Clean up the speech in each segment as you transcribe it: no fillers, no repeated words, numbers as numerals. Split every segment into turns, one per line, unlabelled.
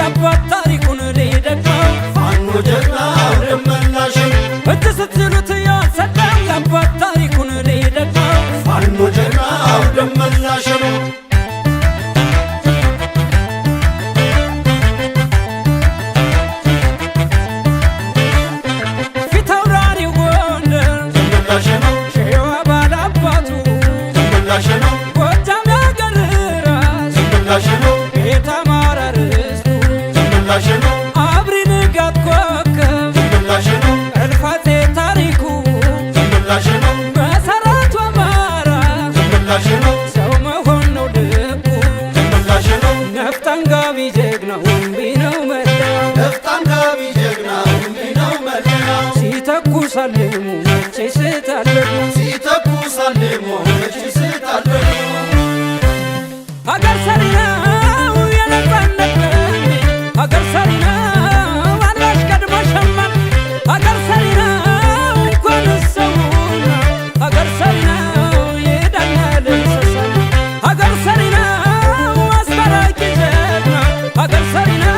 ያባት ታሪኩን ሊደግመው
ፋኖ ጀግናው ደመላሽ
እትስትሉት ያሰዳው ያባት ታሪኩን ሊደግመው
ፋኖ ጀግናው ደመላሽ
ፊታውራሪው ጎንደር
ደመላሽ
ሸዋ ባላባቱ
ደመላሽ
ጎጃም ያገር ራስ
ደመላሽ
ቤተ አማራ ርስቱ
ደመላሽ
አብሪ ንጋት ኮከብ
ደመላሽ
እልፋቴ ታሪኩ
ደመላሽ
መሰረቱ አማራ
ደመላሽ
ሰው መሆን ነው ልቡ
ደመላሽ
ነፍጥ አንጋቢ ጀግናው እምቢ ነው መላው
ነፍጣንጋቢ ጀግናው እንዲህ ነው መለያው
ሲተኩስ አልሙ መቼ ስታለሙ
ሲተኩስ አልሞ መች ስታለሙ
ሀገር ሰሪ ነው የነጻነት ቀን ሀገር ሰሪ ነው አላሽ ቀድሞ ሸማን ሀገር ሰሪ ነው እንኳን ሰውና ሀገር ሰሪ ነው ይዳኛል እንስሳን ሀገር ሰሪ ነው አስታራቂ ጀግና ሀገር ሰሪ ነው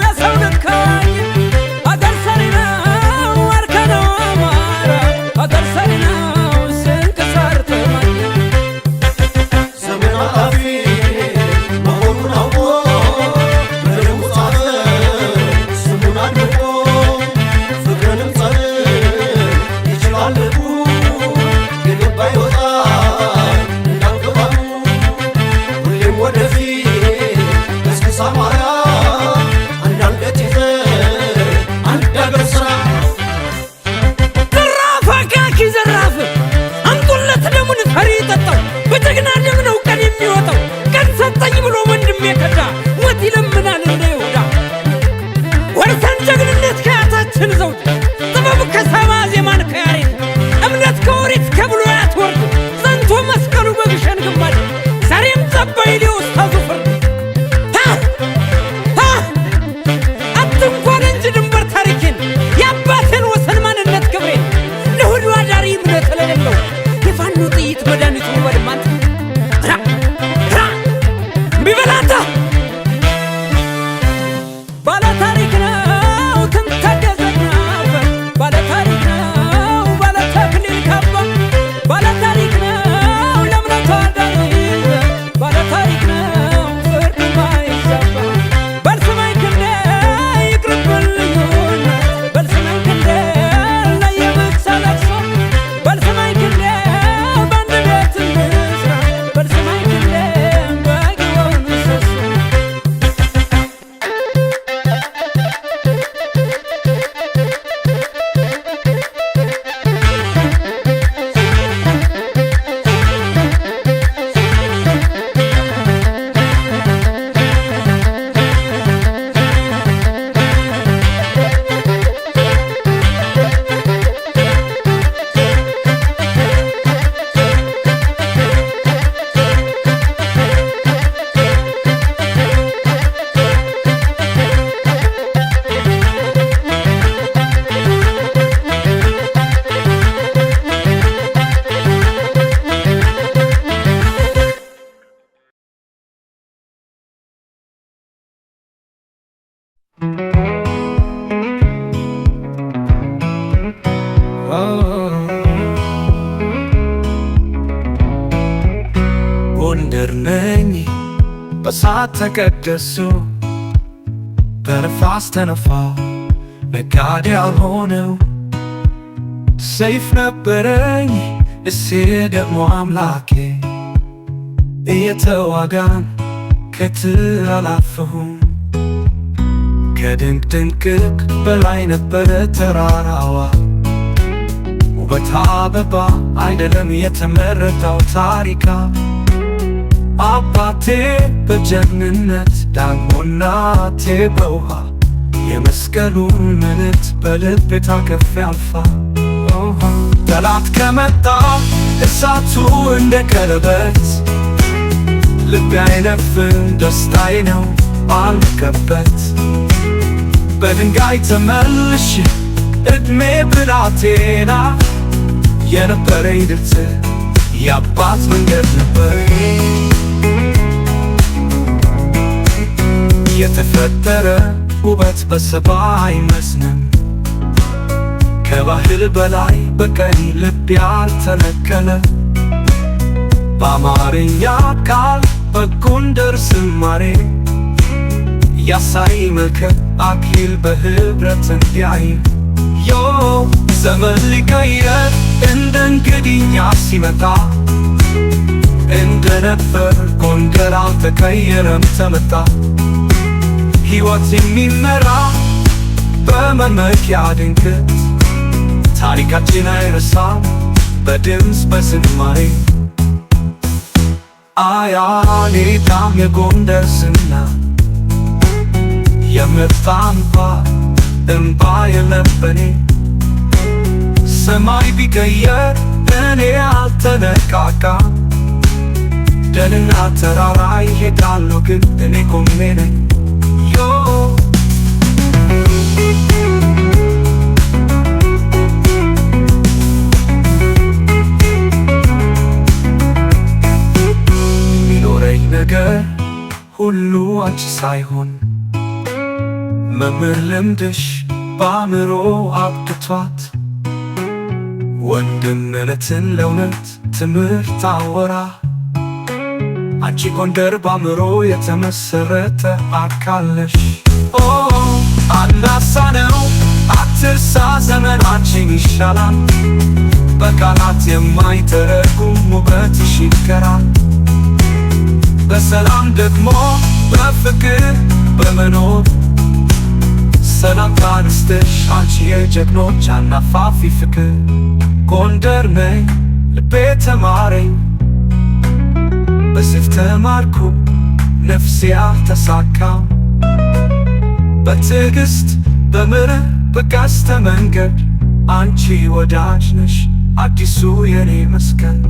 የሰው ልካኝ ሀገር ሰሪ ነው አርከነው አማራ ሀገር ሰሪ ነው ስንክሳር ተማኝ
ዘመን አላፊ መሆኑን አውቆ በደሙ ጻፈ ስሙን አድምቆ ፍቅርንም ጸር ይችላል ልቡ የገባ ይወጣል እንዳልገባሉ ሁሌም ወደፊት ገስግስ አማራ አንድ አንገት ይዘን አንድ አገር ሥራ
ዘራፍ አካኪ ዘራፍ አምጡለት ደሙን ፈሪ ጠጣው በጀግና ደም ነው ቀን የሚወጣው ቀን ሰጠኝ ብሎ ወንድም የከዳ ሞት ይለምናል እንደ ይሁዳ ወርሰን ጀግንነት ከአያታችን ዘውድ ጥበብ ከሰማ ዜማን ከያሬት እምነት ከኦሪት ከብሉያት ወርድ ጸንቶ መስቀሉ በግሸን ግንባድ ዛሬም ጸባይ ሊወስታዙ ፍርድ አትንኳን እንጂ ድንበር ታሪኬን የአባቴን ወሰን ማንነት ክብሬን ለሁሉ አዳሪ እምነት ለሌለው የፋኖ ጥይት መድኃኒቱ በድማንት ቢበላታ ባለ ታሪክ ነው ትንታገ ዘናፈ ባለ ታሪክ ነው ባለ ተክሊል ካባ ባለ ታሪክ ነው ለእምነቱ አዳሪ ባለ ታሪክ ነው ፍርድ ማይዛባ በልስማኝ ክንዴ ይቅርብን ልዩነት በልስማኝ ክንዴ ለየብቻ ለቅሶ በልስማኝ ክንዴ በአንድ ቤት እንስራ በልስማኝ ክንዴ በጊዮን ምሰሶ
ጎንደር ነኝ በሳት ተቀደሱ በነፋስ ተነፋ ነጋዴ ያልሆነው ሰይፍ ነበረኝ እሴ ደግሞ አምላኬ እየተዋጋን ከትር አላፈሁም ከድንቅ ድንቅቅ በላይ ነበረ ተራራዋ ውበት አበባ አይደለም የተመረጠው ታሪካ አባቴ በጀግንነት ዳግሞ እናቴ በውሃ የመስቀሉን ምልክት በልቤ ታቅፌ ያልፋል ጠላት ከመጣ እሳቱ እንደ ቀለበት ልቤ አይነፍም ደስታዬ ነው አልቀበት በድንጋይ ተመልሼ እድሜ ብላቴና የነበረኝ ድርት የአባት መንገድ ነበር የተፈጠረ ውበት በሰባ አይመስንም። ከባህል በላይ በቀኝ ልብ ያልተነቀለ በአማርኛ ቃል በጎንደር ዝማሬ ያሳይ መልከ አክሊል በህብረት እንዲያይ ዮ ዘመን ሊቀየር እንደ እንግዲኛ ሲመጣ እንደነበር ጎንደር አልተቀየረም ተመታ። ሕይወት የሚመራ በመመኪያ ድንገት ታሪካችን አይረሳም በድምፅ በዝማሬ አያኔታም የጎንደር ዝና የመጣ እምባ የለበኔ ሰማይ ቢቀየር እኔ አልተነቃቃም። ደንና ተራራ ይሄዳለሁ ግን እኔ ቆሜ ነኝ ዮ የሚኖረኝ ነገር ሁሉ አንቺ ሳይሆን መምህር ልምድሽ በአእምሮ አብቅቷት ወንድምነትን ለእውነት ትምህርት አወራ አንቺ ጎንደር በአእምሮ የተመሰረተ አካለሽ አናሳ ነው አትርሳ ዘመናችን ይሻላል በቃላት የማይተረጉም ውበትሽ ይገራል በሰላም ደግሞ በፍቅር በመኖር ሰላምታ አንስተሽ አንቺ የጀግኖች አናፋፊ ፍቅር ጎንደር ነኝ ልቤ ተማረኝ በስፍ ተማርኩ ነፍሴ አልተሳካም በትዕግስት በምርህ በቀስተ መንገድ አንቺ ወዳጅ ነሽ አዲሱ የኔ መስቀል